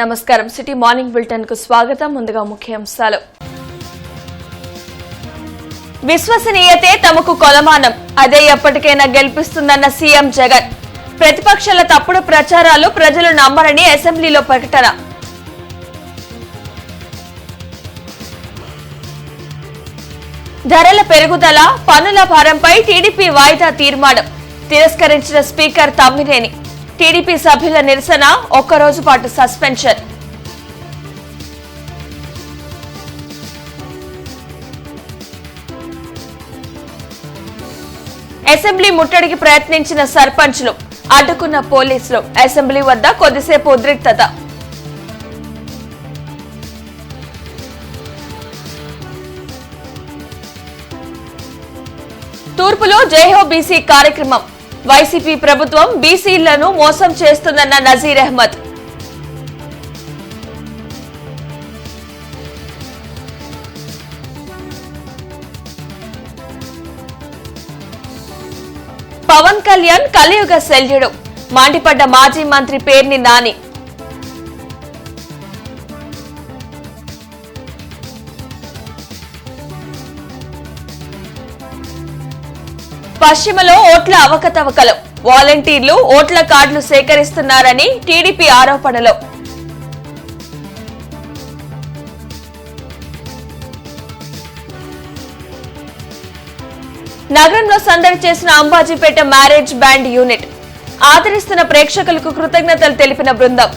నమస్కారం city morning bulletin కు స్వాగతం. ముందుగా ముఖ్యాంశాలు. విశ్వసనీయతే తమకు కొలమానం, అదే ఎప్పటికైనా గెలిపిస్తుందన్న సీఎం జగన్. ప్రతిపక్షాల తప్పుడు ప్రచారాలు ప్రజలు నమ్మరని అసెంబ్లీలో ప్రకటన. ధరల పెరుగుదల, పన్నుల భారంపై టీడీపీ వాయిదా తీర్మానం తిరస్కరించిన స్పీకర్ తమ్మినేని. టీడీపీ సభ్యుల నిరసన, ఒక్కరోజు పాటు సస్పెన్షన్. అసెంబ్లీ ముట్టడికి ప్రయత్నించిన సర్పంచ్లు, అడ్డుకున్న పోలీసులు. అసెంబ్లీ వద్ద కొద్దిసేపు ఉద్రిక్తత. తూర్పులో జైహో బీసీ కార్యక్రమం. వైసీపీ ప్రభుత్వం బీసీలను మోసం చేస్తుందన్న నజీర్ అహ్మద్. పవన్ కళ్యాణ్ కలియుగ శల్యుడు, మండిపడ్డ మాజీ మంత్రి పేర్ని నాని. పశ్చిమలో ఓట్ల అవకతవకలు, వాలంటీర్లు ఓట్ల కార్డులు సేకరిస్తున్నారని టీడీపీ ఆరోపణలు. నగరంలో సందడి చేసిన అంబాజీపేట మ్యారేజ్ బ్యాండ్ యూనిట్. ఆదరిస్తున్న ప్రేక్షకులకు కృతజ్ఞతలు తెలిపిన బృందం.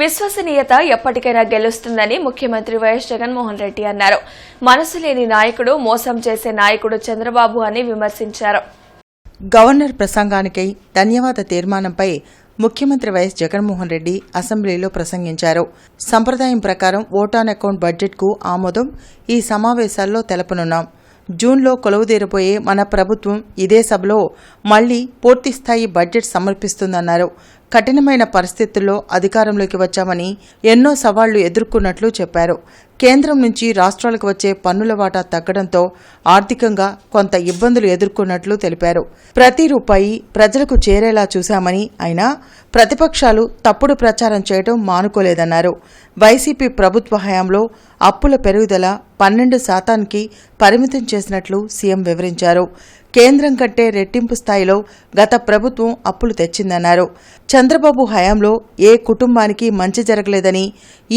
విశ్వసనీయత ఎప్పటికైనా గెలుస్తుందని ముఖ్యమంత్రి వైఎస్ జగన్మోహన్ రెడ్డి అన్నారు. మనసు లేని నాయకుడు, మోసం చేసే నాయకుడు చంద్రబాబు అని విమర్శించారు. గవర్నర్ ప్రసంగానికై ధన్యవాద తీర్మానంపై ముఖ్యమంత్రి వైఎస్ జగన్మోహన్ రెడ్డి అసెంబ్లీలో ప్రసంగించారు. సంప్రదాయం ప్రకారం ఓటాన్ అకౌంట్ బడ్జెట్కు ఆమోదం ఈ సమావేశాల్లో తెలపనున్నాం. జూన్లో కొలువుదీరబోయే మన ప్రభుత్వం ఇదే సభలో మళ్లీ పూర్తిస్థాయి బడ్జెట్ సమర్పిస్తుందన్నారు. కఠినమైన పరిస్థితుల్లో అధికారంలోకి వచ్చామని ఎన్నో సవాళ్లు ఎదుర్కొన్నట్లు చెప్పారు. కేంద్రం నుంచి రాష్ట్రాలకు వచ్చే పన్నుల వాటా తగ్గడంతో ఆర్థికంగా కొంత ఇబ్బందులు ఎదుర్కొన్నట్లు తెలిపారు. ప్రతి రూపాయి ప్రజలకు చేరేలా చూశామని, అయినా ప్రతిపక్షాలు తప్పుడు ప్రచారం చేయడం మానుకోలేదన్నారు. వైసీపీ ప్రభుత్వ హయాంలో అప్పుల పెరుగుదల 12% పరిమితం చేసినట్లు సీఎం వివరించారు. కేంద్రం కంటే రెట్టింపు స్థాయిలో గత ప్రభుత్వం అప్పులు తెచ్చిందన్నారు. చంద్రబాబు హయాంలో ఏ కుటుంబానికి మంచి జరగలేదని,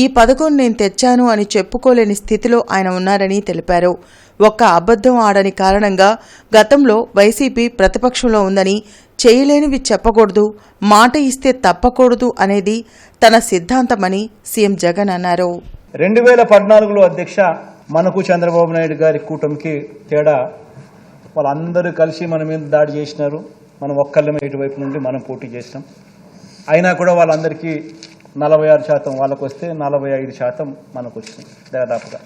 ఈ పథకం నేను తెచ్చాను అని చెప్పుకోలేని స్థితిలో ఆయన ఉన్నారని తెలిపారు. ఒక్క అబద్ధం ఆడని కారణంగా గతంలో వైసీపీ ప్రతిపక్షంలో ఉందని, చేయలేనివి చెప్పకూడదు, మాట ఇస్తే తప్పకూడదు అనేది తన సిద్ధాంతమని సీఎం జగన్ అన్నారు. 2014లో అధ్యక్ష మనకు చంద్రబాబు నాయుడు గారి కూటమికి తేడా, వాళ్ళందరూ కలిసి మన మీద దాడి చేసినారు. మనం ఒక్కళ్ళమే ఇటువైపు నుండి మనం పోటీ చేసినాం. అయినా కూడా వాళ్ళందరికీ 46% వాళ్ళకు వస్తే 45% మనకు వచ్చింది దాదాపుగా.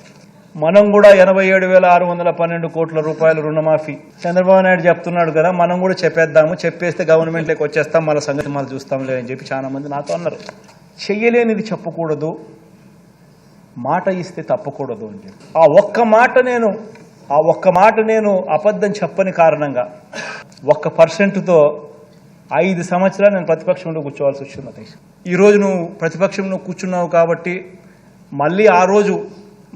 మనం కూడా 87,612 కోట్ల రూపాయల రుణమాఫీ చంద్రబాబు నాయుడు చెప్తున్నాడు కదా, మనం కూడా చెప్పేద్దాము, చెప్పేస్తే గవర్నమెంట్లోకి వచ్చేస్తాం, మన సంగతి మళ్ళీ చూస్తాంలే అని చెప్పి చాలా మంది నాతో అన్నారు. చెయ్యలేనిది చెప్పకూడదు, మాట ఇస్తే తప్పకూడదు అని చెప్పి ఆ ఒక్క మాట నేను అబద్ధం చెప్పని కారణంగా 1%తో 5 సంవత్సరాలు నేను ప్రతిపక్షంలో కూర్చోవాల్సి వచ్చింది అధ్యక్ష. ఈరోజు నువ్వు ప్రతిపక్షంలో కూర్చున్నావు కాబట్టి మళ్ళీ ఆ రోజు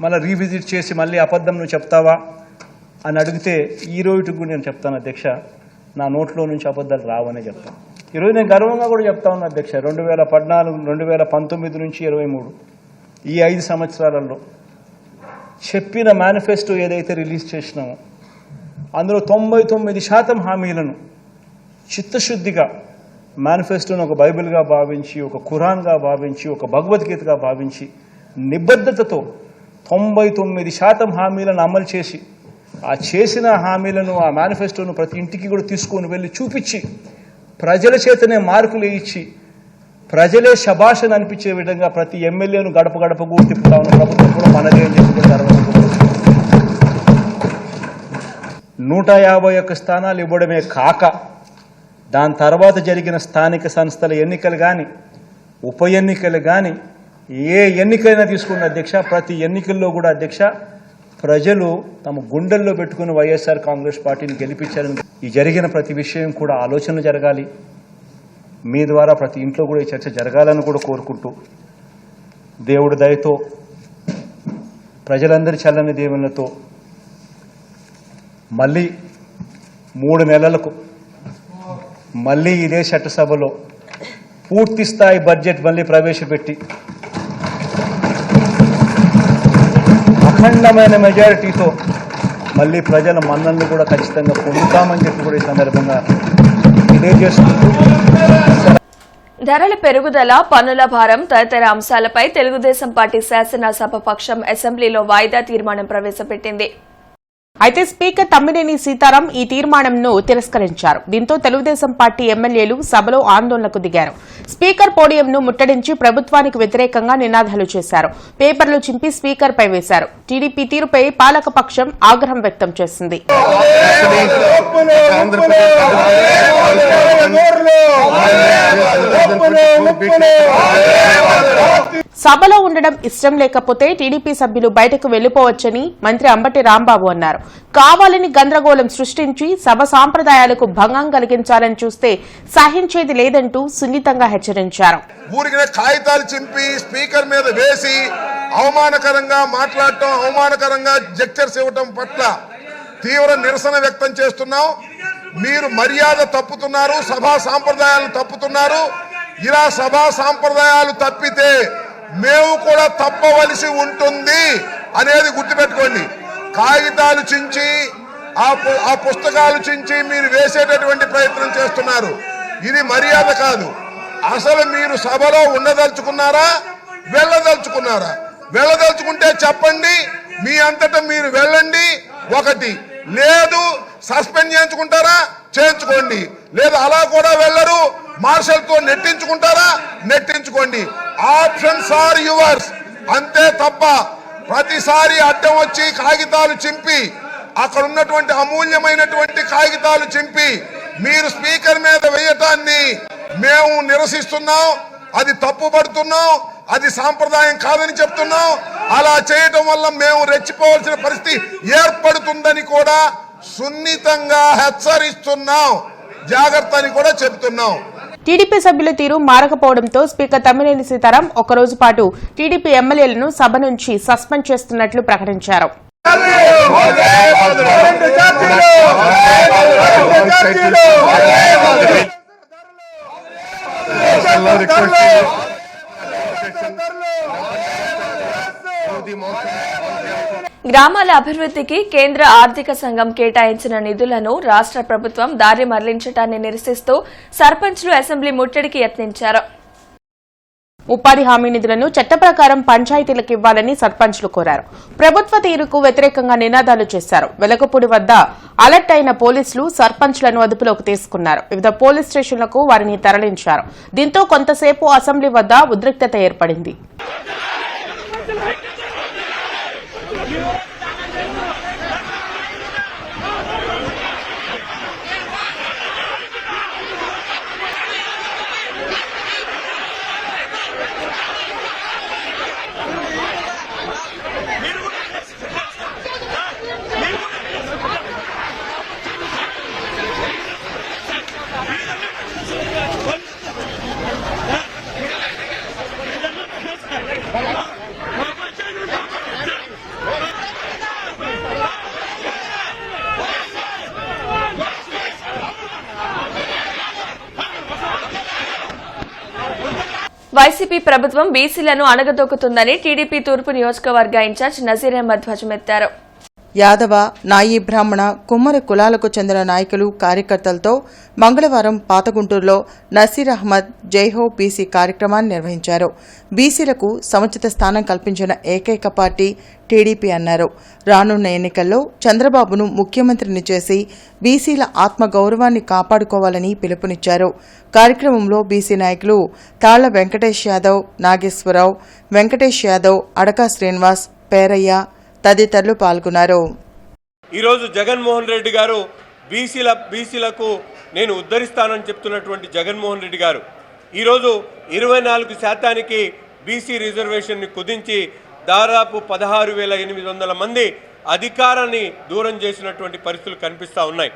మళ్ళీ రీవిజిట్ చేసి మళ్ళీ అబద్ధం నువ్వు చెప్తావా అని అడిగితే ఈ రోజుకి కూడా నేను చెప్తాను అధ్యక్ష, నా నోట్లో నుంచి అబద్ధాలు రావనే చెప్తాను. ఈరోజు నేను గర్వంగా కూడా చెప్తా ఉన్నా అధ్యక్ష, 2014, 2019 నుంచి 23 ఈ 5 సంవత్సరాలలో చెప్పిన మేనిఫెస్టో ఏదైతే రిలీజ్ చేసినామో అందులో 99% హామీలను చిత్తశుద్ధిగా మేనిఫెస్టోను ఒక బైబిల్గా భావించి, ఒక ఖురాన్గా భావించి, ఒక భగవద్గీతగా భావించి నిబద్ధతతో 99% హామీలను అమలు చేసి, ఆ చేసిన హామీలను, ఆ మేనిఫెస్టోను ప్రతి ఇంటికి కూడా తీసుకొని వెళ్ళి చూపించి, ప్రజల చేతనే మార్కులు ఇచ్చి, ప్రజలే శభాషను అనిపించే విధంగా ప్రతి ఎమ్మెల్యేను గడప గడపకు తిప్పుతా ఉన్న ప్రభుత్వం కూడా మనదే అని చెప్పుకుంటారు. 151 స్థానాలు ఇవ్వడమే కాక దాని తర్వాత జరిగిన స్థానిక సంస్థల ఎన్నికలు కానీ, ఉప ఎన్నికలు కానీ, ఏ ఎన్నికైనా తీసుకున్న అధ్యక్ష, ప్రతి ఎన్నికల్లో కూడా అధ్యక్ష ప్రజలు తమ గుండెల్లో పెట్టుకుని వైఎస్ఆర్ కాంగ్రెస్ పార్టీని గెలిపించారని ఈ జరిగిన ప్రతి విషయం కూడా ఆలోచనలు జరగాలి, మీ ద్వారా ప్రతి ఇంట్లో కూడా ఈ చర్చ జరగాలని కూడా కోరుకుంటూ దేవుడి దయతో ప్రజలందరి చల్లని దీవెనలతో మళ్ళీ 3 నెలలకు మళ్ళీ ఇదే చట్టసభలో పూర్తి స్థాయి బడ్జెట్ మళ్ళీ ప్రవేశపెట్టి అఖండమైన మెజారిటీతో మళ్ళీ ప్రజల మన్నలను కూడా ఖచ్చితంగా పొందుతామని చెప్పి కూడా ఈ సందర్భంగా తెలియజేసుకుంటూ ధరల పెరుగుదల పన్నుల భారం తదితర అంశాలపై తెలుగుదేశం పార్టీ శాసనసభ పక్షం అసెంబ్లీలో వాయిదా తీర్మానం ప్రవేశపెట్టింది. అయితే స్పీకర్ తమ్మినేని సీతారాం ఈ తీర్మానంను తిరస్కరించారు. దీంతో తెలుగుదేశం పార్టీ ఎమ్మెల్యేలు సభలో ఆందోళనకు దిగారు. స్పీకర్ పోడియంను ముట్టడించి ప్రభుత్వానికి వ్యతిరేకంగా నినాదాలు చేశారు. పేపర్లు చింపి స్పీకర్పై వేశారు. టీడీపీ తీరుపై పాలకపక్షం ఆగ్రహం వ్యక్తం చేసింది. సభలో ఉండడం ఇష్టం లేకపోతే టీడీపీ సభ్యులు బయటకు వెళ్లిపోవచ్చని మంత్రి అంబటి రాంబాబు అన్నారు. కావాలని గందరగోళం సృష్టించి సభ సాంప్రదాయాలకు భంగం కలిగించాలని చూస్తే సహించేది లేదంటూ సున్నితంగా హెచ్చరించారు. ఊరికినే కాగితాలు చింపి స్పీకర్ మీద వేసి అవమానకరంగా మాట్లాడటం, అవమానకరంగా జెక్చర్స్ ఇవ్వటం పట్ల తీవ్ర నిరసన వ్యక్తం చేస్తున్నాం. మీరు మర్యాద తప్పుతున్నారు, సభా సాంప్రదాయాలను తప్పుతున్నారు. ఇలా సభా సాంప్రదాయాలు తప్పితే మేము కూడా తప్పవలసి ఉంటుంది అనేది గుర్తుపెట్టుకోండి. కాగితాలు చించి ఆ పుస్తకాలు చించి మీరు వేసేటటువంటి ప్రయత్నం చేస్తున్నారు. ఇది మర్యాద కాదు. అసలు మీరు సభలో ఉండదలుచుకున్నారా, వెళ్ళదలుచుకున్నారా? వెళ్ళదలుచుకుంటే చెప్పండి, మీ అంతటా మీరు వెళ్ళండి. ఒకటి లేదు, సస్పెండ్ చేయించుకుంటారా చేయించుకోండి, లేదు అలా కూడా వెళ్ళరు, మార్షల్ తో నెట్టించుకుంటారా నెట్టించుకోండి. Options are yours. అంతే తప్ప ప్రతిసారి అడ్డం వచ్చి కాగితాలు చింపి, అక్కడ ఉన్నటువంటి అమూల్యమైనటువంటి కాగితాలు చింపి మీరు స్పీకర్ మీద వేయటాన్ని మేము నిరసిస్తున్నాం. అది తప్పుపడుతున్నాం, అది సాంప్రదాయం కాదని చెప్తున్నాం. అలా చేయటం వల్ల మేము రెచ్చిపోవాల్సిన పరిస్థితి ఏర్పడుతుందని కూడా సున్నితంగా హెచ్చరిస్తున్నాం. జాగ్రత్త అని కూడా చెప్తున్నాం. టీడీపీ సభ్యుల తీరు మారకపోవడంతో స్పీకర్ తమ్మినేని సీతారాం ఒకరోజు పాటు టీడీపీ ఎమ్మెల్యేలను సభ నుంచి సస్పెండ్ చేస్తున్నట్లు ప్రకటించారు. గ్రామాల అభివృద్ధికి కేంద్ర ఆర్థిక సంఘం కేటాయించిన నిధులను రాష్ట్ర ప్రభుత్వం దారి మళ్లించడాన్ని నిరసిస్తూ సర్పంచ్లు అసెంబ్లీ ముట్టడికి యత్నించారు. ఉపాధి హామీ నిధులను చట్ట ప్రకారం పంచాయతీలకు ఇవ్వాలని సర్పంచ్లు కోరారు. ప్రభుత్వ తీరుకు వ్యతిరేకంగా నినాదాలు చేశారు. వెలగపూడి వద్ద అలర్ట్ అయిన పోలీసులు సర్పంచ్లను అదుపులోకి తీసుకున్నారు. వివిధ పోలీస్ స్టేషన్లకు వారిని తరలించారు. దీంతో కొంతసేపు అసెంబ్లీ వద్ద ఉద్రిక్తత ఏర్పడింది. వైసీపీ ప్రభుత్వం బీసీలను అణగదొక్కుతుందని టీడీపీ తూర్పు నియోజకవర్గ ఇన్ఛార్జ్ నజీర్ అహ్మద్ ధ్వజమెత్తారు. యాదవ, నాయీ బ్రాహ్మణ, కుమ్మరి కులాలకు చెందిన నాయకులు, కార్యకర్తలతో మంగళవారం పాతగుంటూరులో నసీర్ అహ్మద్ జైహో బీసీ కార్యక్రమాన్ని నిర్వహించారు. బీసీలకు సముచిత స్థానం కల్పించిన ఏకైక పార్టీ టీడీపీ అన్నారు. రానున్న ఎన్నికల్లో చంద్రబాబును ముఖ్యమంత్రిని చేసి బీసీల ఆత్మగౌరవాన్ని కాపాడుకోవాలని పిలుపునిచ్చారు. కార్యక్రమంలో బీసీ నాయకులు తాళ్ల వెంకటేష్ యాదవ్, నాగేశ్వరరావు, వెంకటేష్ యాదవ్, అడకా శ్రీనివాస్, పేరయ్య తదితరులు పాల్గొన్నారు. ఈరోజు జగన్మోహన్ రెడ్డి గారు బీసీలకు నేను ఉద్ధరిస్తానని చెప్తున్నటువంటి జగన్మోహన్ రెడ్డి గారు ఈరోజు 24% బీసీ రిజర్వేషన్ని కుదించి దాదాపు 16,800 మంది అధికారాన్ని దూరం చేసినటువంటి పరిస్థితులు కనిపిస్తూ ఉన్నాయి.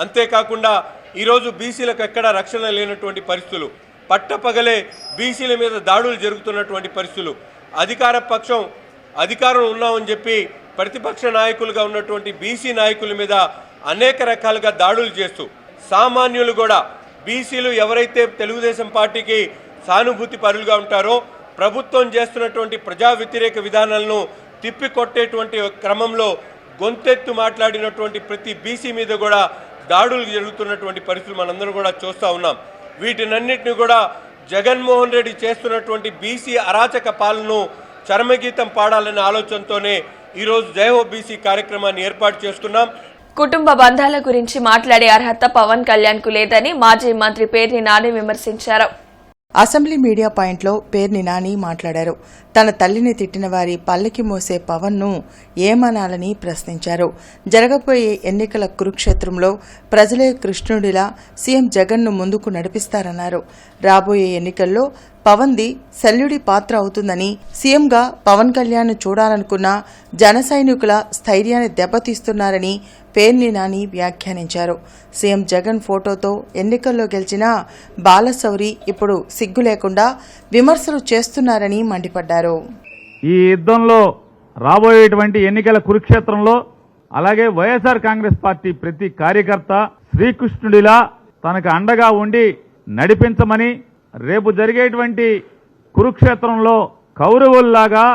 అంతేకాకుండా ఈరోజు బీసీలకు ఎక్కడా రక్షణ లేనటువంటి పరిస్థితులు. పట్టపగలే బీసీల మీద దాడులు జరుగుతున్నటువంటి పరిస్థితులు. అధికార పక్షం అధికారం ఉన్నామని చెప్పి ప్రతిపక్ష నాయకులుగా ఉన్నటువంటి బీసీ నాయకుల మీద అనేక రకాలుగా దాడులు చేస్తూ సామాన్యులు కూడా బీసీలు ఎవరైతే తెలుగుదేశం పార్టీకి సానుభూతి పరులుగా ఉంటారో ప్రభుత్వం చేస్తున్నటువంటి ప్రజా వ్యతిరేక విధానాలను తిప్పికొట్టేటువంటి క్రమంలో గొంతెత్తు మాట్లాడినటువంటి ప్రతి బీసీ మీద కూడా దాడులు జరుగుతున్నటువంటి పరిస్థితులు మనందరం కూడా చూస్తూ ఉన్నాం. వీటినన్నిటిని కూడా జగన్మోహన్ రెడ్డి చేస్తున్నటువంటి బీసీ అరాచక పాలనను చరమగీతం పాడాలనే ఆలోచనతోనే ఈరోజు జయహో బీసీ కార్యక్రమాన్ని ఏర్పాటు చేసుకున్నాం. కుటుంబ బంధాల గురించి మాట్లాడే అర్హత పవన్ కళ్యాణ్ కు లేదని మాజీ మంత్రి పేర్ని నాని విమర్శించారు. అసెంబ్లీ మీడియా పాయింట్లో పేర్ని నాని మాట్లాడారు. తన తల్లిని తిట్టిన వారి పల్లకి మోసే పవన్ను ఏమనాలని ప్రశ్నించారు. జరగబోయే ఎన్నికల కురుక్షేత్రంలో ప్రజలే కృష్ణుడిలా సీఎం జగన్ను ముందుకు నడిపిస్తారన్నారు. రాబోయే ఎన్నికల్లో పవన్ది శల్యుడి పాత్ర అవుతుందని, సీఎంగా పవన్ కళ్యాణ్ చూడాలనుకున్న జన సైనికుల స్థైర్యాన్ని దెబ్బతీస్తున్నారని పేర్ని నాని వ్యాఖ్యానించారు. సీఎం జగన్ ఫోటోతో ఎన్నికల్లో గెలిచిన బాలశౌరి ఇప్పుడు సిగ్గు లేకుండా విమర్శలు చేస్తున్నారని మండిపడ్డారు. ఈ యుద్ధంలో రాబోయేటువంటి ఎన్నికల కురుక్షేత్రంలో అలాగే వైఎస్ఆర్ కాంగ్రెస్ పార్టీ ప్రతి కార్యకర్త శ్రీకృష్ణుడిలా తనకు అండగా ఉండి నడిపించమని, రేపు జరిగేటువంటి కురుక్షేత్రంలో కౌరవుల్లాగా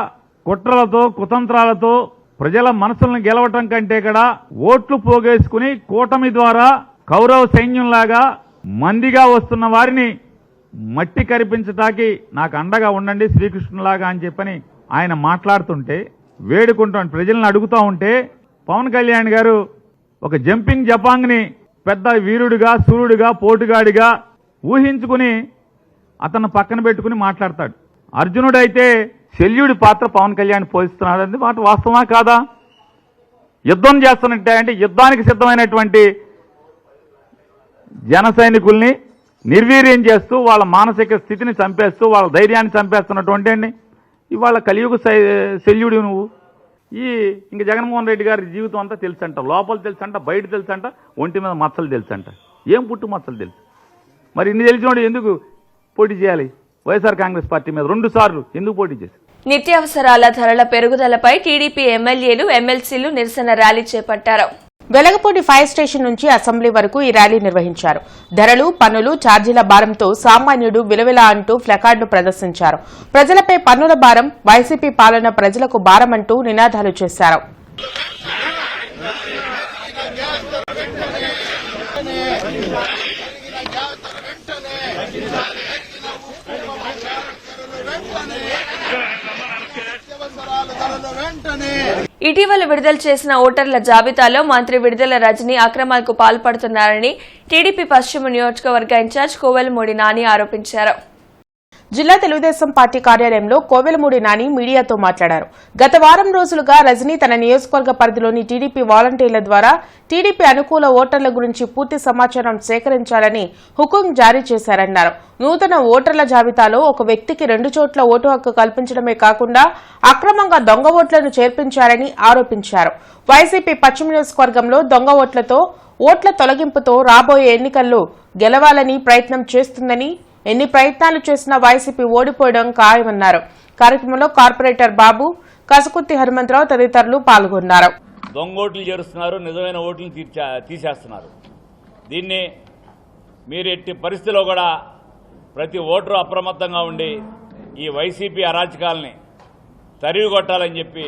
కుట్రలతో కుతంత్రాలతో ప్రజల మనసులను గెలవటం కంటే కూడా ఓట్లు పోగేసుకుని కూటమి ద్వారా కౌరవ సైన్యంలాగా మందిగా వస్తున్న వారిని మట్టి కరిపించటానికి నాకు అండగా ఉండండి శ్రీకృష్ణులాగా అని చెప్పని ఆయన మాట్లాడుతుంటే వేడుకుంటాను. ప్రజలను అడుగుతూ ఉంటే పవన్ కళ్యాణ్ గారు ఒక జంపింగ్ జపాంగ్ని పెద్ద వీరుడిగా సూర్యుడిగా పోటుగాడిగా ఊహించుకుని అతను పక్కన పెట్టుకుని మాట్లాడతాడు. అర్జునుడైతే శల్యుడి పాత్ర పవన్ కళ్యాణ్ పోషిస్తున్నాడని మాట వాస్తవమా కాదా? యుద్ధం చేస్తున్నట్టే అంటే యుద్ధానికి సిద్ధమైనటువంటి జన సైనికుల్ని నిర్వీర్యం చేస్తూ వాళ్ళ మానసిక స్థితిని చంపేస్తూ వాళ్ళ ధైర్యాన్ని చంపేస్తున్నటువంటి అండి ఇవాళ కలియుగ శల్యుడు నువ్వు. ఇంక జగన్మోహన్ రెడ్డి గారి జీవితం అంతా తెలుసంట, లోపల తెలుసంట, బయట తెలుసంట, ఒంటి మీద మచ్చలు తెలుసంట. ఏం పుట్టు మచ్చలు తెలుసు? మరి ఇన్ని తెలిసినోడు ఎందుకు పోటీ చేయాలి? వైఎస్ఆర్ కాంగ్రెస్ పార్టీ మీద 2 సార్లు ఎందుకు పోటీ చేశారు? నిత్యావసరాల ధరల పెరుగుదలపై టీడీపీ ఎమ్మెల్యేలు ఎమ్మెల్సీలు నిరసన ర్యాలీ చేపట్టారు. వెలగపూడి ఫైర్ స్టేషన్ నుంచి అసెంబ్లీ వరకు ఈ ర్యాలీ నిర్వహించారు. ధరలు, పన్నులు, ఛార్జీల భారంతో సామాన్యుడు విలవిలా అంటూ ప్లకార్డులు ప్రదర్శించారు. ప్రజలపై పన్నుల భారం, వైసీపీ పాలన ప్రజలకు భారమంటూ నినాదాలు చేశారు. ఇటీవల విడుదల చేసిన ఓటర్ల జాబితాలో మంత్రి విడుదల రజని అక్రమాలకు పాల్పడుతున్నారని టీడీపీ పశ్చిమ నియోజకవర్గ ఇన్ఛార్జ్ కోవెలమూడి నాని ఆరోపించారు. జిల్లా తెలుగుదేశం పార్టీ కార్యాలయంలో కోవెలమూడి నాని మీడియాతో మాట్లాడారు. గత వారం రోజులుగా రజనీ తన నియోజకవర్గ పరిధిలోని టీడీపీ వాలంటీర్ల ద్వారా టీడీపీ అనుకూల ఓటర్ల గురించి పూర్తి సమాచారం సేకరించాలని హుకుం జారీ చేశారన్నారు. నూతన ఓటర్ల జాబితాలో ఒక వ్యక్తికి 2 చోట్ల ఓటు హక్కు కల్పించడమే కాకుండా అక్రమంగా దొంగ ఓట్లను చేర్పించారని ఆరోపించారు. వైసీపీ పశ్చిమ నియోజకవర్గంలో దొంగ ఓట్లతో ఓట్ల తొలగింపుతో రాబోయే ఎన్నికల్లో గెలవాలని ప్రయత్నం చేస్తుందని, ఎన్ని ప్రయత్నాలు చేసినా వైసీపీ ఓడిపోవడం ఖాయమన్నారు. కార్యక్రమంలో కార్పొరేటర్ బాబు, కసకుర్తి హనుమంతరావు తదితరులు పాల్గొన్నారు. దొంగ ఓట్లు చేరుస్తున్నారు, నిజమైన ఓట్లను తీసేస్తున్నారు. దీన్ని మీరు ఎట్టి పరిస్థితిలో కూడా ప్రతి ఓటరు అప్రమత్తంగా ఉండి ఈ వైసీపీ అరాచకాలని తరివి కొట్టాలని చెప్పి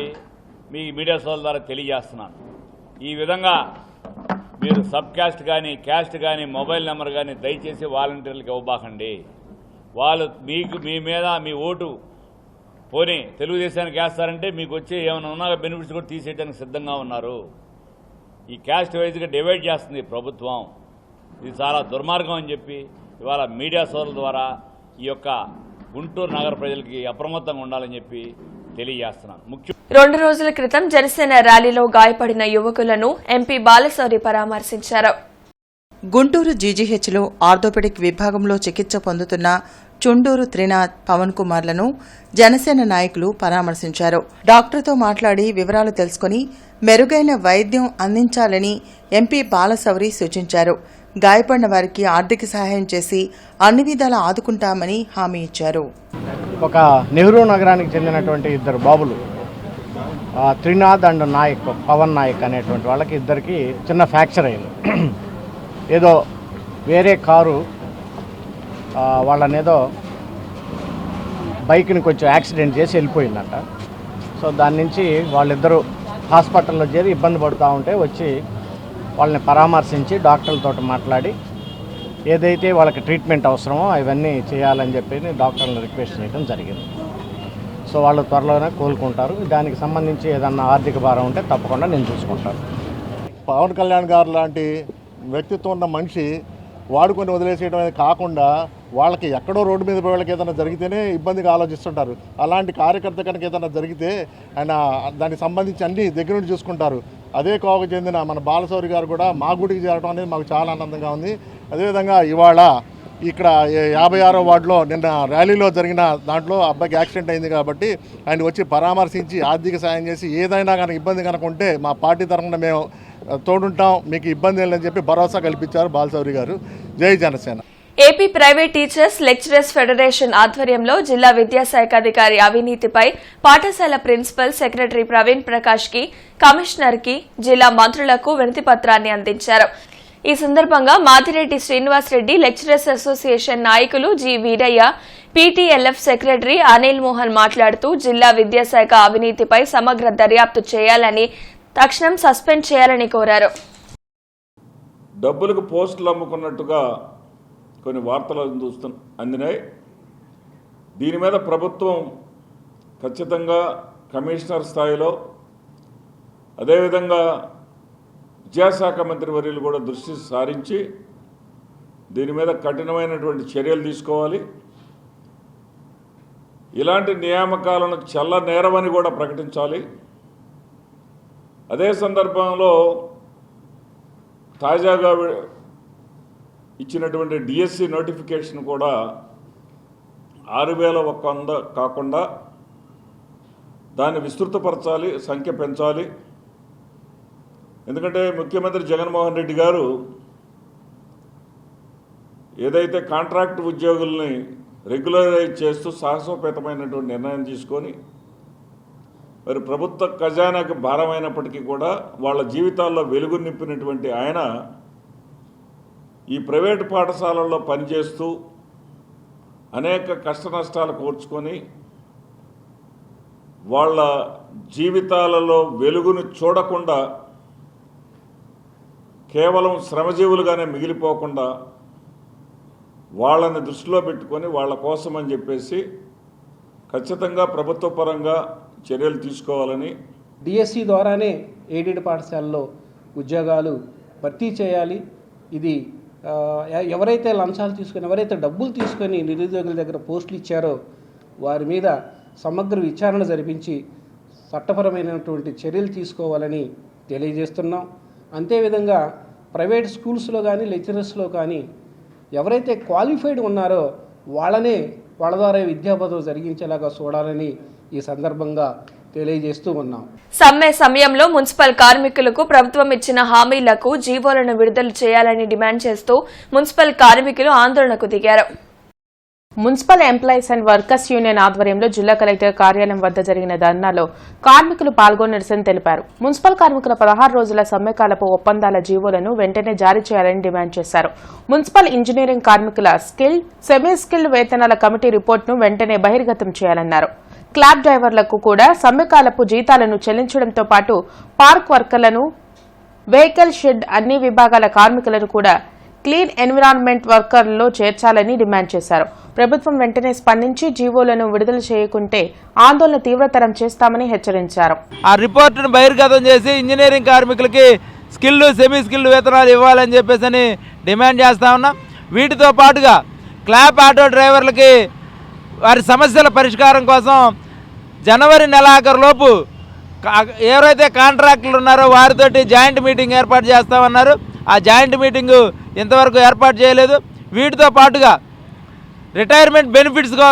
మీ మీడియా సోదరుల ద్వారా తెలియజేస్తున్నాను. ఈ విధంగా మీరు సబ్ క్యాస్ట్ కానీ క్యాస్ట్ కానీ మొబైల్ నెంబర్ కానీ దయచేసి వాలంటీర్లకు ఇవ్వబాకండి. వాళ్ళు మీ మీద మీ ఓటు పోనీ తెలుగుదేశానికి వేస్తారంటే మీకు వచ్చే ఏమైనా ఉన్నా బెనిఫిట్స్ కూడా తీసేయడానికి సిద్ధంగా ఉన్నారు. ఈ క్యాస్ట్ వైజ్గా డివైడ్ చేస్తుంది ప్రభుత్వం. ఇది చాలా దుర్మార్గం అని చెప్పి ఇవాళ మీడియా సోదరుల ద్వారా ఈ యొక్క గుంటూరు నగర ప్రజలకి అప్రమత్తంగా ఉండాలని చెప్పి తెలియజేస్తున్నాను. 2 రోజుల క్రితం జనసేన ర్యాలీలో గాయపడిన యువకులను ఎంపీ బాలశౌరి పరామర్శించారు. గుంటూరు జీజీహెచ్లో ఆర్థోపెడిక్ విభాగంలో చికిత్స పొందుతున్న చుండూరు త్రినాథ్, పవన్ కుమార్లను జనసేన నాయకులు పరామర్శించారు. డాక్టర్తో మాట్లాడి వివరాలు తెలుసుకుని మెరుగైన వైద్యం అందించాలని ఎంపీ బాలశౌరి సూచించారు. గాయపడిన వారికి ఆర్థిక సహాయం చేసి అన్ని విధాలా ఆదుకుంటామని హామీ ఇచ్చారు. ఒక నెహ్రూ నగరానికి చెందినటువంటి ఇద్దరు బాబులు త్రినాథ్ అండ్ నాయక్, పవన్ నాయక్ అనేటువంటి వాళ్ళకి ఇద్దరికి చిన్న ఫ్రాక్చర్ అయింది. ఏదో వేరే కారు వాళ్ళనేదో బైక్ని కొంచెం యాక్సిడెంట్ చేసి వెళ్ళిపోయిందంట. సో దాని నుంచి వాళ్ళిద్దరూ హాస్పిటల్లో చేరి ఇబ్బంది పడుతూ ఉంటే వచ్చి వాళ్ళని పరామర్శించి డాక్టర్లతో మాట్లాడి ఏదైతే వాళ్ళకి ట్రీట్మెంట్ అవసరమో అవన్నీ చేయాలని చెప్పి డాక్టర్లను రిక్వెస్ట్ చేయడం జరిగింది. సో వాళ్ళు త్వరలోనే కోలుకుంటారు. దానికి సంబంధించి ఏదన్నా ఆర్థిక భారం ఉంటే తప్పకుండా నేను చూసుకుంటాను. పవన్ కళ్యాణ్ గారు లాంటి వ్యక్తిత్వం ఉన్న మనిషి వాడుకొని వదిలేసేయడం అనేది కాకుండా వాళ్ళకి ఎక్కడో రోడ్డు మీద వాళ్ళకి ఏదైనా జరిగితేనే ఇబ్బందిగా ఆలోచిస్తుంటారు. అలాంటి కార్యకర్త కనుక ఏదైనా జరిగితే ఆయన దానికి సంబంధించి అన్ని దగ్గర నుండి చూసుకుంటారు. అదే కోవకు చెందిన మన బాలశౌరి గారు కూడా మా గుడికి చేరడం అనేది మాకు చాలా ఆనందంగా ఉంది. అదేవిధంగా ఇవాళ ఇక్కడ 56వ వార్డులో నిన్న ర్యాలీలో జరిగిన దాంట్లో అబ్బాయికి యాక్సిడెంట్ అయింది కాబట్టి ఆయన వచ్చి పరామర్శించి ఆర్థిక సాయం చేసి ఏదైనా కనుక ఇబ్బంది కనుక ఉంటే మా పార్టీ తరఫున మేము తోడుంటాం, మీకు ఇబ్బంది లేదని చెప్పి భరోసా కల్పించారు బాలశౌరి గారు. జై Janasena. AP private teachers lecturers federation ఆధ్వర్యంలో జిల్లా విద్యాశాఖ అధికారి అవినీతిపై పాఠశాల ప్రిన్సిపల్ సెక్రటరీ ప్రవీణ్ ప్రకాష్ కి, కమిషనర్ కి, జిల్లా మంత్రులకు వినతి పత్రాన్ని అందించారు. ఈ సందర్భంగా మాదిరెడ్డి శ్రీనివాసరెడ్డి, లెక్చరర్స్ అసోసియేషన్ నాయకులు జి వీరయ్య, పీటీఎల్ఎఫ్ సెక్రటరీ అనిల్ మోహన్ మాట్లాడుతూ జిల్లా విద్యాశాఖ అవినీతిపై సమగ్ర దర్యాప్తు చేయాలని, తక్షణం సస్పెండ్ చేయాలని కోరారు. డబ్బులకు పోస్టులు అమ్ముకున్నట్టుగా కొన్ని వార్తలు అందినాయి. దీని మీద ప్రభుత్వం ఖచ్చితంగా కమిషనర్ స్థాయిలో, అదేవిధంగా విద్యాశాఖ మంత్రి వర్యులు కూడా దృష్టి సారించి దీని మీద కఠినమైనటువంటి చర్యలు తీసుకోవాలి. ఇలాంటి నియామకాలను చెల్లనేరవని కూడా ప్రకటించాలి. అదే సందర్భంలో తాజాగా ఇచ్చినటువంటి డిఎస్సి నోటిఫికేషన్ కూడా 6100 కాకుండా దాన్ని విస్తృతపరచాలి, సంఖ్య పెంచాలి. ఎందుకంటే ముఖ్యమంత్రి జగన్మోహన్ రెడ్డి గారు ఏదైతే కాంట్రాక్ట్ ఉద్యోగుల్ని రెగ్యులరైజ్ చేస్తూ సాహసోపేతమైనటువంటి నిర్ణయం తీసుకొని మరి ప్రభుత్వ ఖజానాకి భారమైనప్పటికీ కూడా వాళ్ళ జీవితాల్లో వెలుగు నింపినటువంటి ఆయన ఈ ప్రైవేటు పాఠశాలల్లో పనిచేస్తూ అనేక కష్టనష్టాలు కోర్చుకొని వాళ్ళ జీవితాలలో వెలుగును చూడకుండా కేవలం శ్రమజీవులుగానే మిగిలిపోకుండా వాళ్ళని దృష్టిలో పెట్టుకొని వాళ్ళ కోసం అని చెప్పేసి ఖచ్చితంగా ప్రభుత్వ పరంగా చర్యలు తీసుకోవాలని, డిఎస్సి ద్వారానే ఎయిడెడ్ పాఠశాలలో ఉద్యోగాలు భర్తీ చేయాలి. ఇది ఎవరైతే లంచాలు తీసుకొని, ఎవరైతే డబ్బులు తీసుకొని నిరుద్యోగుల దగ్గర పోస్టులు ఇచ్చారో వారి మీద సమగ్ర విచారణ జరిపించి చట్టపరమైనటువంటి చర్యలు తీసుకోవాలని తెలియజేస్తున్నాం. అంతేవిధంగా ప్రైవేట్ స్కూల్స్లో కానీ లెక్చరర్స్లో కానీ ఎవరైతే క్వాలిఫైడ్ ఉన్నారో వాళ్ళ ద్వారా విద్యా బోధన జరిగించేలాగా చూడాలని ఈ సందర్భంగా తెలియజేస్తూ ఉన్నాం. సమ్మె సమయంలో మున్సిపల్ కార్మికులకు ప్రభుత్వం ఇచ్చిన హామీలకు జీవోలను విడుదల చేయాలని డిమాండ్ చేస్తూ మున్సిపల్ కార్మికులు ఆందోళనకు దిగారు. Municipal employees and workers union ఆధ్వర్యంలో జిల్లా కలెక్టర్ కార్యాలయం వద్ద జరిగిన ధర్నాలో కార్మికులు పాల్గొని నిరసన తెలిపారు. మున్సిపల్ కార్మికుల 16 రోజుల సమ్మెకాలపు ఒప్పందాల జీవోలను వెంటనే జారీ చేయాలని డిమాండ్ చేశారు. మున్సిపల్ ఇంజనీరింగ్ కార్మికుల స్కిల్డ్, సెమీ స్కిల్డ్ వేతనాల కమిటీ రిపోర్టును వెంటనే బహిర్గతం చేయాలన్నారు. క్లాబ్ డ్రైవర్లకు కూడా సమ్మెకాలపు జీతాలను చెల్లించడంతో పాటు పార్క్ వర్కర్లను, వెహికల్ షెడ్ అన్ని విభాగాల కార్మికులను కూడా క్లీన్ ఎన్విరాన్మెంట్ వర్కర్లలో చేర్చాలని డిమాండ్ చేశారు. ప్రభుత్వం వెంటనే స్పందించి జీవోలను విడుదల చేయకుంటే ఆందోళన తీవ్రతరం చేస్తామని హెచ్చరించారు. ఆ రిపోర్టును బహిర్గతం చేసి ఇంజనీరింగ్ కార్మికులకి స్కిల్డ్, సెమీ స్కిల్డ్ వేతనాలు ఇవ్వాలని చెప్పేసి డిమాండ్ చేస్తా ఉన్నాం. వీటితో పాటుగా క్లాబ్ ఆటో డ్రైవర్లకి వారి సమస్యల పరిష్కారం కోసం జనవరి నెలాఖరులోపు ఎవరైతే కాంట్రాక్టులు ఉన్నారో వారితోటి జాయింట్ మీటింగ్ ఏర్పాటు చేస్తామన్నారు. ఆ జాయింట్ మీటింగు ఇంతవరకు ఏర్పాటు చేయలేదు. వీటితో పాటుగా రిటైర్మెంట్ బెనిఫిట్స్కు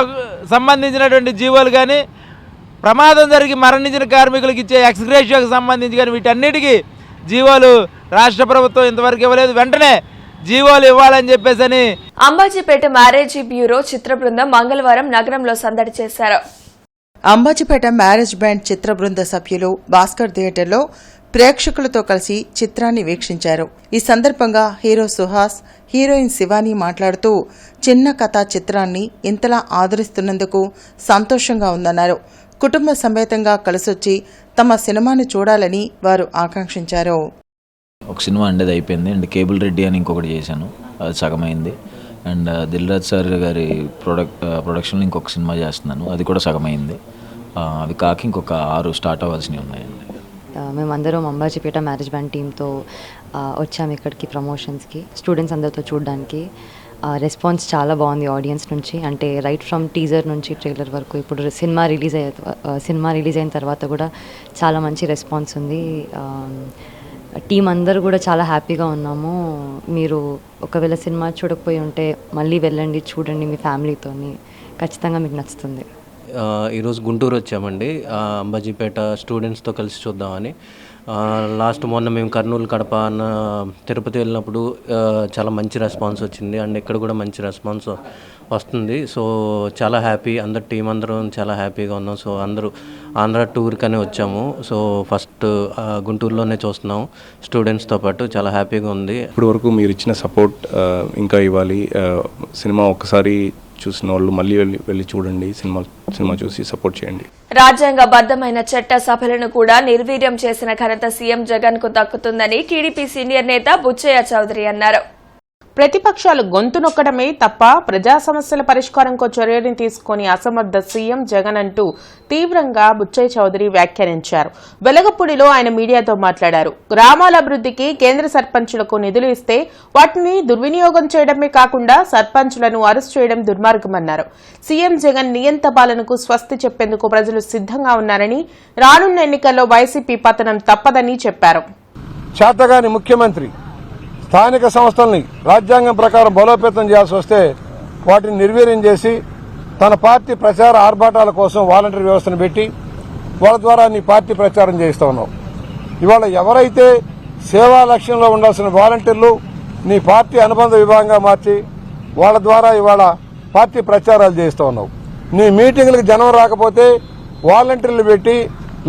సంబంధించినటువంటి జీవోలు కానీ, ప్రమాదం జరిగి మరణించిన కార్మికులకు ఇచ్చే ఎక్స్గ్రేషియోకి సంబంధించి కానీ వీటన్నిటికీ జీవోలు రాష్ట్ర ప్రభుత్వం ఇంతవరకు ఇవ్వలేదు. వెంటనే జీవోలు ఇవ్వాలని చెప్పేసి అంబాజీపేట మ్యారేజీ బ్యూరో చిత్ర బృందం మంగళవారం నగరంలో సందడి చేశారు. అంబాజీపేట మ్యారేజ్ బ్యాండ్ చిత్ర బృంద సభ్యులు భాస్కర్ థియేటర్లో ప్రేక్షకులతో కలిసి చిత్రాన్ని వీక్షించారు. ఈ సందర్భంగా హీరో సుహాస్, హీరోయిన్ శివాని మాట్లాడుతూ చిన్న కథా చిత్రాన్ని ఇంతలా ఆదరిస్తున్నందుకు సంతోషంగా ఉందన్నారు. కుటుంబ సమేతంగా కలిసొచ్చి తమ సినిమాను చూడాలని వారు ఆకాంక్షించారు. ఒక సినిమా అండేది అయిపోయింది అండ్ కేబుల్ రెడ్డి అని ఇంకొకటి చేశాను, అది సగమైంది. అండ్ దిల్రాజ్ సార్ గారి ప్రొడక్షన్లో ఇంకొక సినిమా చేస్తున్నాను, అది కూడా సగమైంది. అవి కాక ఇంకొక 6 స్టార్ట్ అవ్వాల్సినవి ఉన్నాయండి. మేమందరం అంబాజీపేట మ్యారేజ్ బ్యాండ్ టీంతో వచ్చాము ఇక్కడికి ప్రమోషన్స్కి, స్టూడెంట్స్ అందరితో చూడడానికి. రెస్పాన్స్ చాలా బాగుంది ఆడియన్స్ నుంచి, అంటే రైట్ ఫ్రమ్ టీజర్ నుంచి ట్రైలర్ వరకు. ఇప్పుడు సినిమా రిలీజ్ అయిన తర్వాత కూడా చాలా మంచి రెస్పాన్స్ ఉంది. టీం అందరూ కూడా చాలా హ్యాపీగా ఉన్నాము. మీరు ఒకవేళ సినిమా చూడకపోయి ఉంటే మళ్ళీ వెళ్ళండి, చూడండి మీ ఫ్యామిలీతోని, ఖచ్చితంగా మీకు నచ్చుతుంది. ఈరోజు గుంటూరు వచ్చామండి, అంబాజీపేట స్టూడెంట్స్తో కలిసి చూద్దామని. లాస్ట్ మొన్న మేము కర్నూలు, కడప, తిరుపతి వెళ్ళినప్పుడు చాలా మంచి రెస్పాన్స్ వచ్చింది అండ్ ఇక్కడ కూడా మంచి రెస్పాన్స్ వస్తుంది. సో చాలా హ్యాపీ, అందరు టీం అందరం చాలా హ్యాపీగా ఉన్నాం. సో అందరూ ఆంధ్ర టూర్కనే వచ్చాము. సో ఫస్ట్ గుంటూరులోనే చూస్తున్నాం స్టూడెంట్స్తో పాటు, చాలా హ్యాపీగా ఉంది. ఇప్పటి వరకు మీరు ఇచ్చిన సపోర్ట్ ఇంకా ఇవ్వాలి. సినిమా ఒక్కసారి చూసిన వాళ్ళు మళ్ళీ వెళ్ళి చూడండి, సినిమా చూసి సపోర్ట్ చేయండి. రాజ్యాంగబద్ధమైన చట్ట సభలను కూడా నిర్వీర్యం చేసిన ఘనత సీఎం జగన్ కు దక్కుతుందని టీడీపీ సీనియర్ నేత బుచ్చయ్య చౌదరి అన్నారు. ప్రతిపక్షాలు గొంతు నొక్కడమే తప్ప ప్రజా సమస్యల పరిష్కారంకు చర్యలు తీసుకుని అసమర్థ సీఎం జగన్ అంటూ తీవ్రంగా బుచ్చయ్య చౌదరి వ్యాఖ్యానించారు. వెలగపూడిలో ఆయన మీడియాతో మాట్లాడారు. గ్రామాల అభివృద్ధికి కేంద్ర సర్పంచులకు నిధులు ఇస్తే వాటిని దుర్వినియోగం చేయడమే కాకుండా సర్పంచులను అరెస్ట్ చేయడం దుర్మార్గమన్నారు. సీఎం జగన్ నియంత పాలనకు స్వస్తి చెప్పేందుకు ప్రజలు సిద్ధంగా ఉన్నారని, రానున్న ఎన్నికల్లో వైసీపీ పతనం తప్పదని చెప్పారు. చేతగాని ముఖ్యమంత్రి స్థానిక సంస్థల్ని రాజ్యాంగం ప్రకారం బలోపేతం చేయాల్సి వస్తే వాటిని నిర్వీర్యం చేసి తన పార్టీ ప్రచార ఆర్భాటాల కోసం వాలంటీర్ వ్యవస్థను పెట్టి వాళ్ళ ద్వారా నీ పార్టీ ప్రచారం చేయిస్తా ఉన్నావు. ఇవాళ ఎవరైతే సేవా లక్ష్యంలో ఉండాల్సిన వాలంటీర్లు నీ పార్టీ అనుబంధ విభాగంగా మార్చి వాళ్ళ ద్వారా ఇవాళ పార్టీ ప్రచారాలు చేయిస్తా ఉన్నావు. నీ మీటింగులకు జనం రాకపోతే వాలంటీర్లు పెట్టి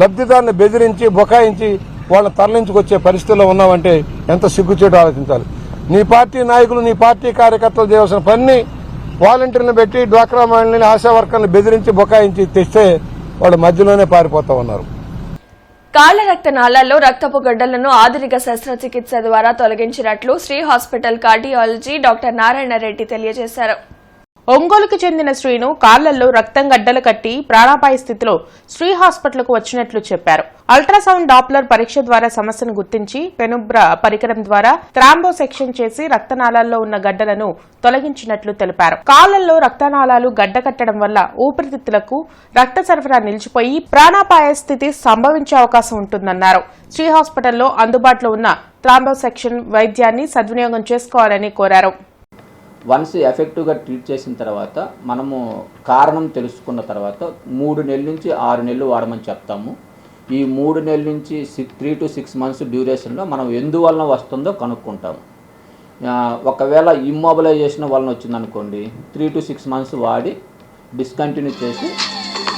లబ్ధిదారుని బెదిరించి బొకాయించి వాళ్ళని తరలించుకొచ్చే పరిస్థితుల్లో ఉన్నామంటే ఎంత సిగ్గుచేటు ఆలోచించాలి. నీ పార్టీ నాయకులు, నీ పార్టీ కార్యకర్తలు చేయాల్సిన పని వాలంటీర్లను పెట్టి డ్వాక్రా మహిళల్ని, ఆశా వర్కర్లను బెదిరించి బొకాయించి తెస్తే వాళ్ళు మధ్యలోనే పారిపోతా ఉన్నారు. కాళ్ల రక్తనాళాల్లో రక్తపు గడ్డలను ఆధునిక శస్త్రచికిత్స ద్వారా తొలగించినట్లు Sri hospital cardiology doctor Narayana Reddy తెలియజేశారు. ఒంగోలుకు చెందిన శ్రీను కాళ్లలో రక్తం గడ్డలు కట్టి ప్రాణాపాయ స్థితిలో శ్రీ హాస్పిటల్కు వచ్చినట్లు చెప్పారు. అల్ట్రాసౌండ్ డాప్లర్ పరీక్ష ద్వారా సమస్యను గుర్తించి పెనుబ్రా పరికరం ద్వారా థ్రాంబోసెక్షన్ చేసి రక్తనాళాల్లో ఉన్న గడ్డలను తొలగించినట్లు తెలిపారు. కాళ్లలో రక్తనాళాలు గడ్డ కట్టడం వల్ల ఊపిరితిత్తులకు రక్త సరఫరా నిలిచిపోయి ప్రాణాపాయ స్థితి సంభవించే అవకాశం ఉంటుందన్నారు. శ్రీ హాస్పిటల్లో అందుబాటులో ఉన్న థ్రాంబోసెక్షన్ వైద్యాన్ని సద్వినియోగం చేసుకోవాలని కోరారు. వన్స్ ఎఫెక్టివ్గా ట్రీట్ చేసిన తర్వాత మనము కారణం తెలుసుకున్న తర్వాత 3 నెలల నుంచి 6 నెలలు వాడమని చెప్తాము. ఈ 3 నెలల నుంచి 3 to 6 months డ్యూరేషన్లో మనం ఎందువలన వస్తుందో కనుక్కుంటాము. ఒకవేళ ఇమ్మొబిలైజేషన్ వలన వచ్చిందనుకోండి 3 to 6 months వాడి డిస్కంటిన్యూ చేసి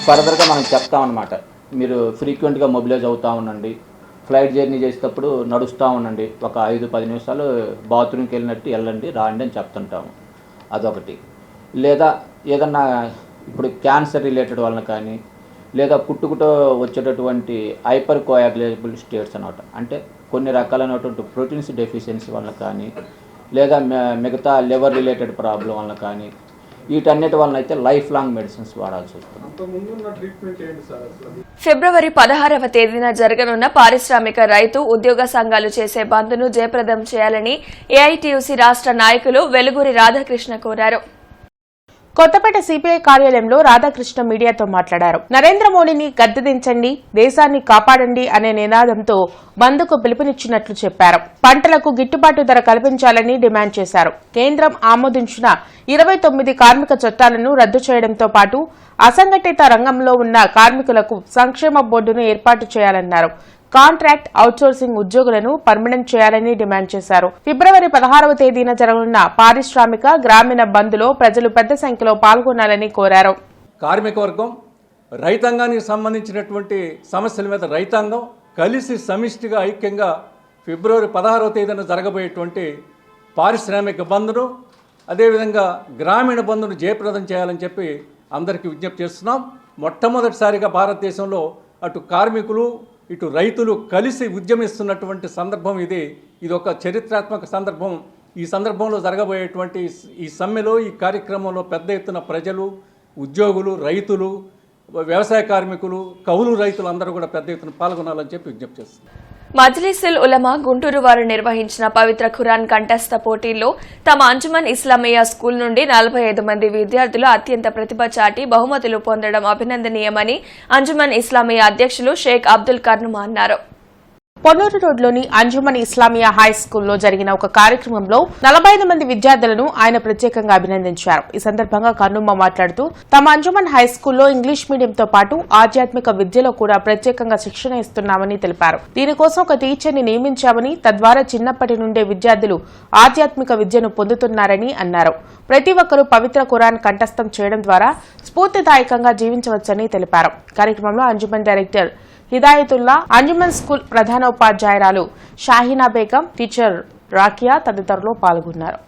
ఫర్దర్గా మనం చెప్తామన్నమాట. మీరు ఫ్రీక్వెంట్గా మొబిలైజ్ అవుతూ ఉండండి, ఫ్లైట్ జర్నీ చేసేటప్పుడు నడుస్తూ ఉండండి, ఒక 5-10 నిమిషాలు బాత్రూమ్కి వెళ్ళండి రాండి అని చెప్తుంటాము. అదొకటి. లేదా ఏదన్నా ఇప్పుడు క్యాన్సర్ రిలేటెడ్ వలన కానీ, లేదా పుట్టుకతో వచ్చేటటువంటి హైపర్ కోయాగులేబుల్ స్టేట్స్ అన్నమాట, అంటే కొన్ని రకాలైనటువంటి ప్రోటీన్స్ డెఫిషియన్సీ వలన కానీ, లేదా మిగతా లివర్ రిలేటెడ్ ప్రాబ్లం వలన కానీ, వీటన్నిటి వలన అయితే లైఫ్ లాంగ్ మెడిసిన్స్ వాడాల్సి వస్తుంది. ఫిబ్రవరి 16వ తేదీన జరగనున్న పారిశ్రామిక రైతు ఉద్యోగ సంఘాలు చేసే బంద్ను జయప్రదం చేయాలని ఏఐటీయూసీ రాష్ట్ర నాయకులు వెలుగురి రాధాకృష్ణ కోరారు. కొత్తపేట సిపిఐ కార్యాలయంలో రాధాకృష్ణ మీడియాతో మాట్లాడారు. నరేంద్ర మోడీని గద్దెదించండి, దేశాన్ని కాపాడండి అనే నినాదంతో బంద్కు పిలుపునిచ్చినట్లు చెప్పారు. పంటలకు గిట్టుబాటు ధర కల్పించాలని డిమాండ్ చేశారు. కేంద్రం ఆమోదించిన 29 కార్మిక చట్టాలను రద్దు చేయడంతో పాటు అసంఘటిత రంగంలో ఉన్న కార్మికులకు సంక్షేమ బోర్డును ఏర్పాటు చేయాలన్నారు. కాంట్రాక్ట్ అవుట్సోర్సింగ్ ఉద్యోగులను పర్మనెంట్ చేయాలని డిమాండ్ చేశారు. ఫిబ్రవరి 16వ తేదీన జరగనున్న పారిశ్రామిక గ్రామీణ బంద్లో ప్రజలు పెద్ద సంఖ్యలో పాల్గొనాలని కోరారు. కార్మిక వర్గం రైతాంగానికి సంబంధించినటువంటి సమస్యల మీద రైతాంగం కలిసి సమిష్టిగా ఐక్యంగా ఫిబ్రవరి 16వ తేదీన జరగబోయేటువంటి పారిశ్రామిక బంద్ను అదేవిధంగా గ్రామీణ బంద్ను జయప్రదం చేయాలని చెప్పి అందరికీ విజ్ఞప్తి చేస్తున్నాం. మొట్టమొదటిసారిగా భారతదేశంలో అటు కార్మికులు ఇటు రైతులు కలిసి ఉద్యమిస్తున్నటువంటి సందర్భం ఇది ఒక చరిత్రాత్మక సందర్భం. ఈ సందర్భంలో జరగబోయేటువంటి ఈ సమ్మెలో ఈ కార్యక్రమంలో పెద్ద ఎత్తున ప్రజలు, ఉద్యోగులు, రైతులు, వ్యవసాయ కార్మికులు, కౌలు రైతులు అందరూ కూడా పెద్ద ఎత్తున పాల్గొనాలని చెప్పి విజ్ఞప్తి చేస్తున్నారు. మజ్లిసుల్ ఉలమా గుంటూరు వారు నిర్వహించిన పవిత్ర ఖురాన్ కంఠస్థ పోటీల్లో తమ అంజుమన్ ఇస్లామియా స్కూల్ నుండి 45 మంది విద్యార్థులు అత్యంత ప్రతిభ చాటి బహుమతులు పొందడం అభినందనీయమని అంజుమన్ ఇస్లామియా అధ్యక్షులు షేక్ అబ్దుల్ కర్నుమా అన్నారు. పొన్నూరు రోడ్లోని అంజుమన్ ఇస్లామియా హై స్కూల్లో జరిగిన ఒక కార్యక్రమంలో 45 మంది విద్యార్థులను ఆయన ప్రత్యేకంగా అభినందించారు. ఈ సందర్భంగా కర్నుమ్మ మాట్లాడుతూ తమ అంజుమన్ హై స్కూల్లో ఇంగ్లీష్ మీడియంతో పాటు ఆధ్యాత్మిక విద్యలో కూడా ప్రత్యేకంగా శిక్షణ ఇస్తున్నామని తెలిపారు. దీనికోసం ఒక టీచర్ని నియమించామని, తద్వారా చిన్నప్పటి నుండే విద్యార్థులు ఆధ్యాత్మిక విద్యను పొందుతున్నారని అన్నారు. ప్రతి ఒక్కరూ పవిత్ర ఖురాన్ కంఠస్థం చేయడం ద్వారా స్ఫూర్తిదాయకంగా జీవించవచ్చని తెలిపారు. కార్యక్రమంలో అంజుమన్ డైరెక్టర్ హిదాయతుల్లా, అంజుమన్ స్కూల్ ప్రధానోపాధ్యాయురాలు షాహీనా బేగం, టీచర్ రాకియా తదితరులు పాల్గొన్నారు.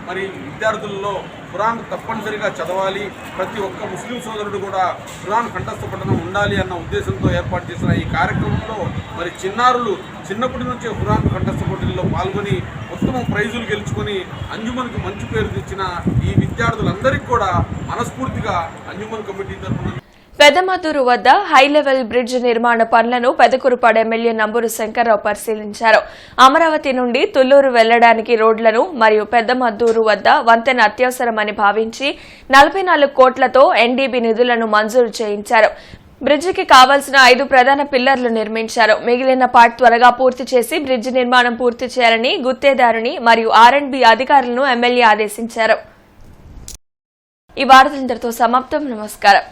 మరి విద్యార్థుల్లో ఖురాన్ తప్పనిసరిగా చదవాలి, ప్రతి ఒక్క ముస్లిం సోదరుడు కూడా ఖురాన్ కంఠస్థ పఠనం ఉండాలి అన్న ఉద్దేశంతో ఏర్పాటు చేసిన ఈ కార్యక్రమంలో మరి చిన్నారులు చిన్నప్పటి నుంచే ఖురాన్ కంఠస్థ పోటీల్లో పాల్గొని ఉత్తమ ప్రైజులు గెలుచుకొని అంజుమన్కి మంచి పేరు తెచ్చిన ఈ విద్యార్థులందరికీ కూడా మనస్ఫూర్తిగా అంజుమన్ కమిటీ తరఫున పెదమద్దూరు వద్ద హైలెవెల్ బ్రిడ్జ్ నిర్మాణ పనులను పెదకురుపాడు ఎమ్మెల్యే నంబూరు శంకర్రావు పరిశీలించారు. అమరావతి నుండి తుళ్లూరు వెళ్లడానికి రోడ్లను మరియు పెద్దమద్దూరు వద్ద వంతెన అత్యవసరమని భావించి 44 కోట్లతో ఎన్డీబీ నిధులను మంజూరు చేయించారు. బ్రిడ్జికి కావాల్సిన 5 ప్రధాన పిల్లర్లు నిర్మించారు. మిగిలిన పార్ట్ త్వరగా పూర్తి చేసి బ్రిడ్జి నిర్మాణం పూర్తి చేయాలని గుత్తేదారుని మరియు ఆర్ఎండ్బీ అధికారులను ఎమ్మెల్యే ఆదేశించారు. ఈ వార్తలు ఇంతటితో సమాప్తం. నమస్కారం.